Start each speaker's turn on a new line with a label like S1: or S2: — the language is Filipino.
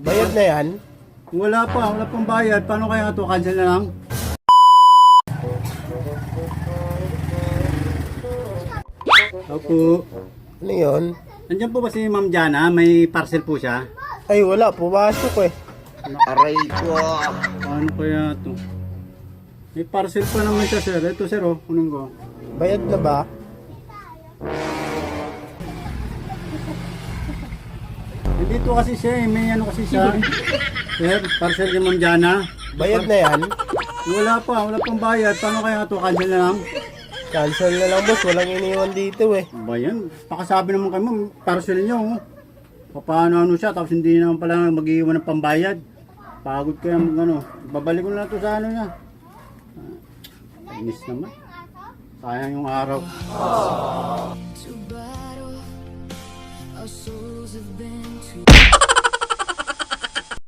S1: Bayad na yan?
S2: Wala pang bayad. Paano kaya ito? Cancel na lang? Opo.
S1: Ano yun?
S2: Nandiyan po ba si Ma'am Jana? May parcel po siya.
S1: Ay wala, pumasok eh.
S2: Aray ko. Paano kaya ito? May parcel pa naman siya, sir. Ito, sir, oh. Kunin ko.
S1: Bayad na ba?
S2: Dito kasi siya eh. May ano kasi siya. Sir, parcel kay Ma'am Jana.
S1: Bayad na yan?
S2: Wala pang bayad. Paano kaya ito? Cancel na lang?
S1: Cancel na lang boss, walang iniwan dito eh.
S2: Ba yan? Pakasabi naman kayo, ma'am, parcel niyo. Oh. Paano ano siya, tapos hindi naman pala mag-iwan ng pambayad. Pagod kaya ano. Babalik ko na ito sa ano niya. Inis naman. Sayang yung araw.